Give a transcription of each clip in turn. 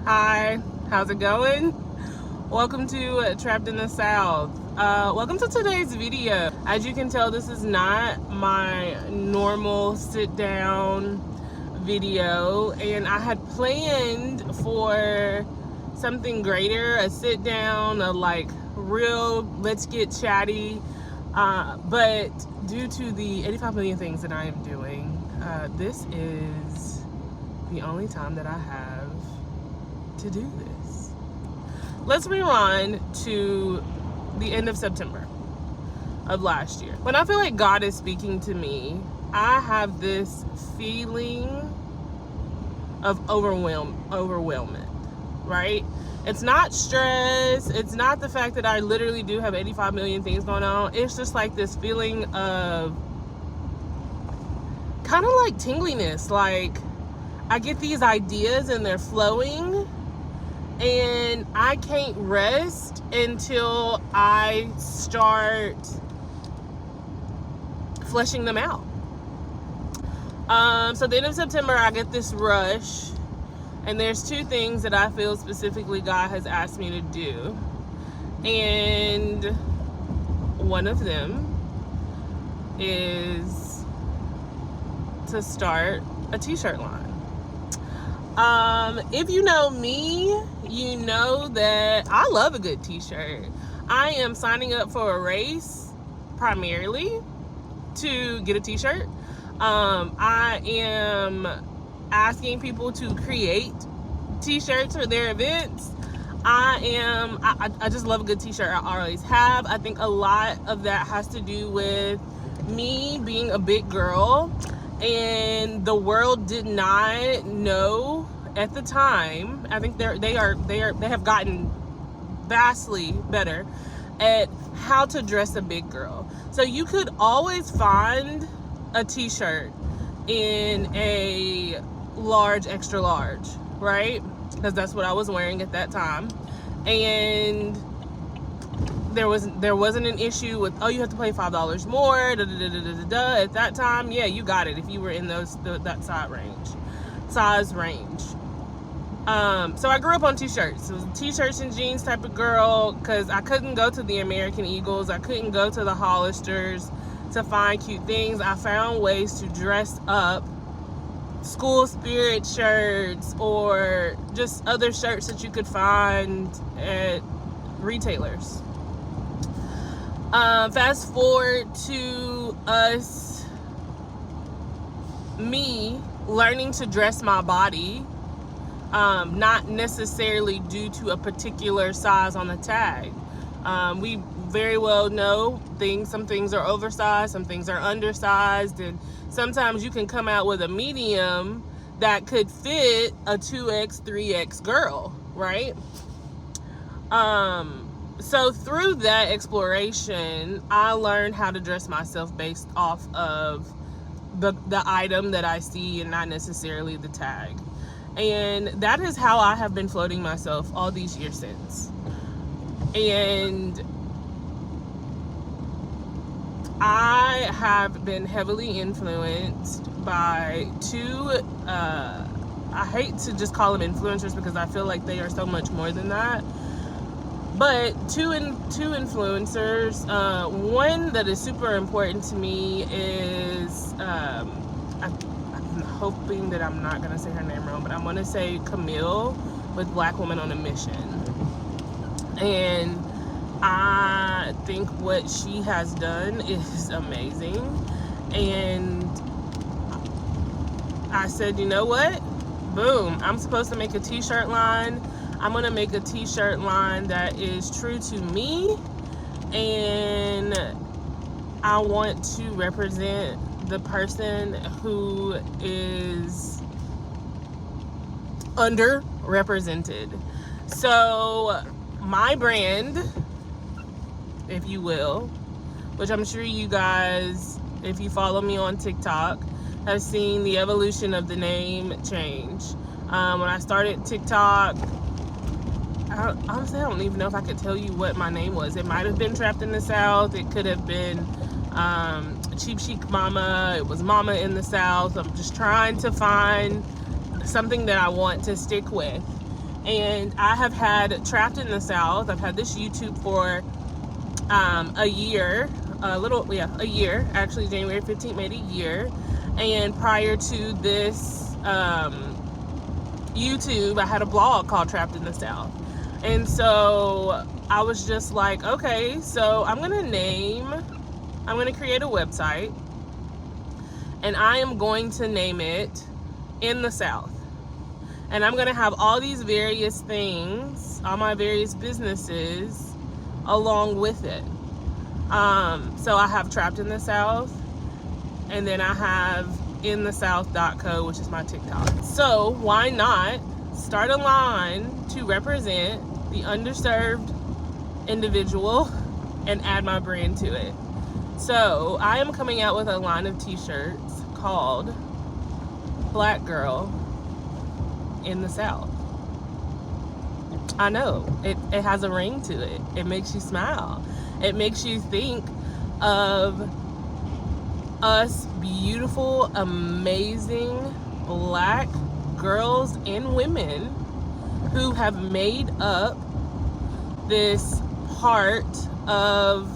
Hi, how's it going? Welcome to Trapped in the South. Welcome to today's video. As you can tell, this is not my normal sit down video, and I had planned for something greater, a sit down, a like real let's get chatty, but due to the 85 million things that I am doing, this is the only time that I have to do this. Let's rewind to the end of September of last year. When I feel like God is speaking to me, I have this feeling of overwhelmment, right? It's not stress. It's not the fact that I literally do have 85 million things going on. It's just like this feeling of kind of like tingliness. Like I get these ideas and they're flowing, and I can't rest until I start fleshing them out. So the end of September, I get this rush, and there's two things that I feel specifically God has asked me to do. And one of them is to start a t-shirt line. If you know me, you know that I love a good t-shirt. I am signing up for a race primarily to get a t-shirt. I am asking people to create t-shirts for their events. I just love a good t-shirt. I always have. I think a lot of that has to do with me being a big girl, and the world did not know at the time. I think they have gotten vastly better at how to dress a big girl. So you could always find a t-shirt in a large, extra large, right? Because that's what I was wearing at that time. And there wasn't an issue with, oh, you have to pay $5 more, At that time, yeah, you got it if you were in that size range. So I grew up on t-shirts. It was a t-shirts and jeans type of girl, because I couldn't go to the American Eagles. I couldn't go to the Hollisters to find cute things. I found ways to dress up, school spirit shirts or just other shirts that you could find at retailers. Fast forward to me learning to dress my body, not necessarily due to a particular size on the tag. We very well know some things are oversized, some things are undersized, and sometimes you can come out with a medium that could fit a 2X, 3X girl, right? So through that exploration, I learned how to dress myself based off of the item that I see and not necessarily the tag. And that is how I have been floating myself all these years since. And I have been heavily influenced by two, I hate to just call them influencers because I feel like they are so much more than that. But two influencers. One that is super important to me is, I'm hoping that I'm not going to say her name wrong, but I'm going to say Camille with Black Woman on a Mission. And I think what she has done is amazing. And I said, you know what? Boom. I'm supposed to make a t-shirt line. I'm going to make a t-shirt line that is true to me. And I want to represent the person who is underrepresented. So my brand, if you will, which I'm sure you guys, if you follow me on TikTok, have seen the evolution of the name change. When I started TikTok, honestly, I don't even know if I could tell you what my name was. It might have been Trapped in the South. It could have been Cheap Chic Mama. It was Mama in the South. I'm just trying to find something that I want to stick with. And I have had Trapped in the South. I've had this YouTube for a year, a year. Actually, January 15th made a year. And prior to this YouTube, I had a blog called Trapped in the South. And so I was just like, okay, so I'm gonna create a website, and I am going to name it In the South. And I'm gonna have all these various things, all my various businesses along with it. So I have Trapped in the South, and then I have inthesouth.co, which is my TikTok. So why not start a line to represent the underserved individual and add my brand to it? So I am coming out with a line of t-shirts called Black Girl in the South. I know, it has a ring to it. It makes you smile. It makes you think of us beautiful, amazing Black girls and women who have made up this part of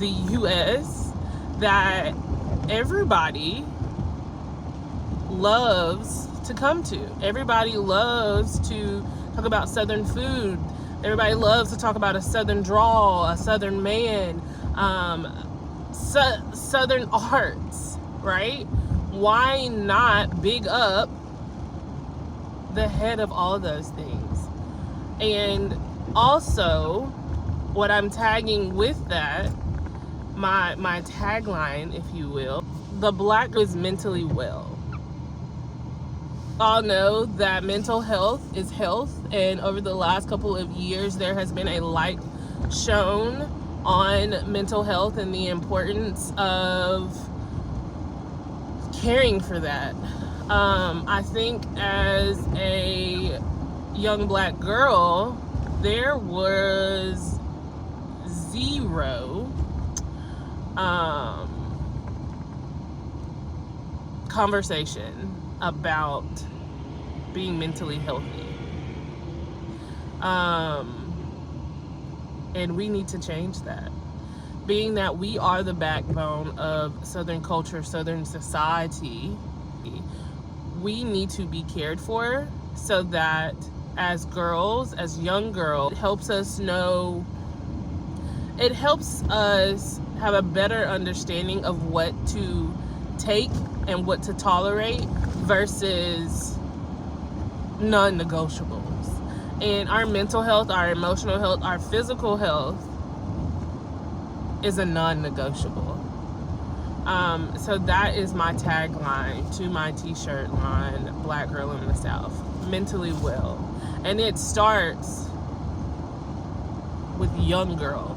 the US that everybody loves to come to. Everybody loves to talk about Southern food. Everybody loves to talk about a Southern drawl, a Southern man, Southern arts, right? Why not big up the head of all of those things? And also, what I'm tagging with that, my tagline, if you will, the Black is mentally well. All know that mental health is health, and over the last couple of years there has been a light shown on mental health and the importance of caring for that. I think as a young Black girl, there was zero conversation about being mentally healthy. And we need to change that. Being that we are the backbone of Southern culture, Southern society, we need to be cared for so that as girls, as young girls, it helps us have a better understanding of what to take and what to tolerate versus non-negotiables. And our mental health, our emotional health, our physical health is a non-negotiable. So that is my tagline to my t-shirt line, Black Girl in the South, mentally well. And it starts with young girls.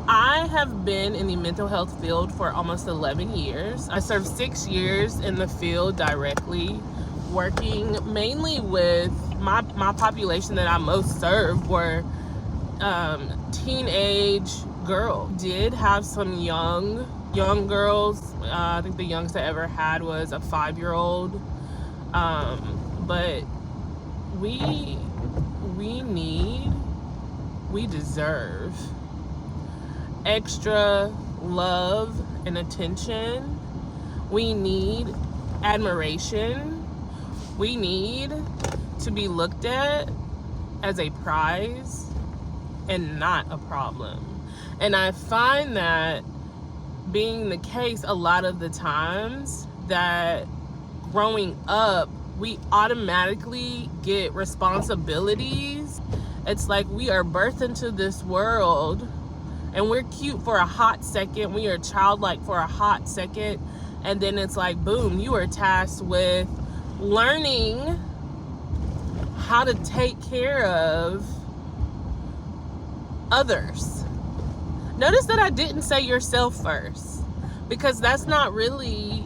I have been in the mental health field for almost 11 years. I served 6 years in the field directly, working mainly with my population that I most served were teenage girls. Did have some young girls. I think the youngest I ever had was a 5-year-old. But we deserve extra love and attention. We need admiration. We need to be looked at as a prize and not a problem. And I find that being the case a lot of the times, that growing up, we automatically get responsibilities. It's like we are birthed into this world and we're cute for a hot second. We are childlike for a hot second. And then it's like, boom, you are tasked with learning how to take care of others. Notice that I didn't say yourself first, because that's not really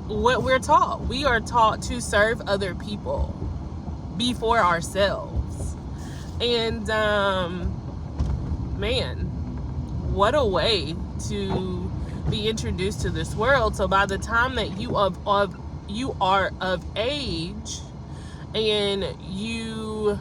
what we're taught. We are taught to serve other people before ourselves. And man, what a way to be introduced to this world. So by the time that you you are of age and you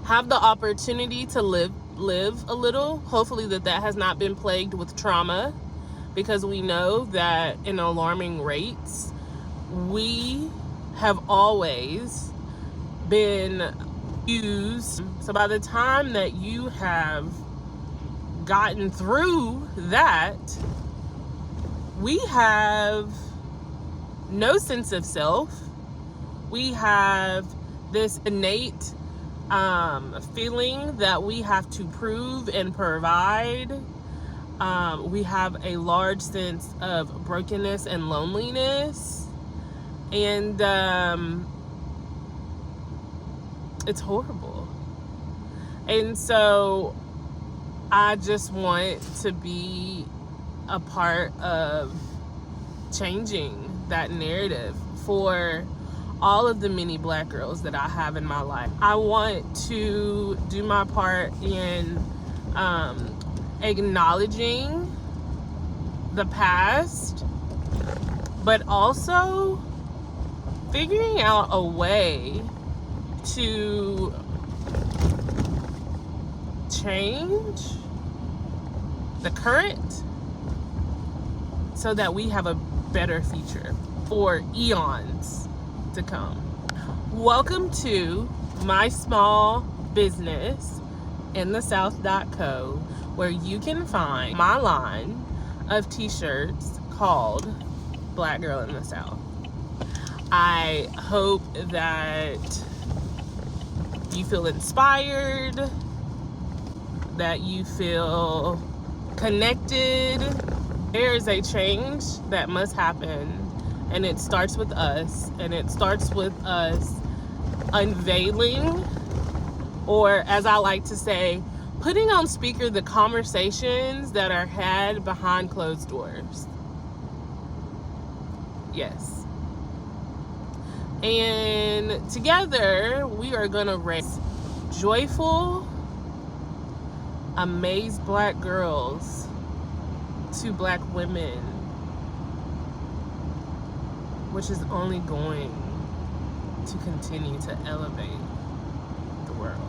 have the opportunity to live a little, hopefully that has not been plagued with trauma, because we know that in alarming rates, we have always been used. So by the time that you have gotten through that, we have no sense of self. We have this innate feeling that we have to prove and provide. We have a large sense of brokenness and loneliness, and it's horrible. And so I just want to be a part of changing that narrative for all of the many Black girls that I have in my life. I want to do my part in acknowledging the past, but also figuring out a way to change the current so that we have a better future for eons to come. Welcome to my small business in the South.co, where you can find my line of t-shirts called Black Girl in the South. I hope that you feel inspired, that you feel connected. There is a change that must happen, and it starts with us, and it starts with us unveiling, or as I like to say, putting on speaker the conversations that are had behind closed doors. Yes. And together we are gonna raise joyful, amazed Black girls to Black women, which is only going to continue to elevate the world.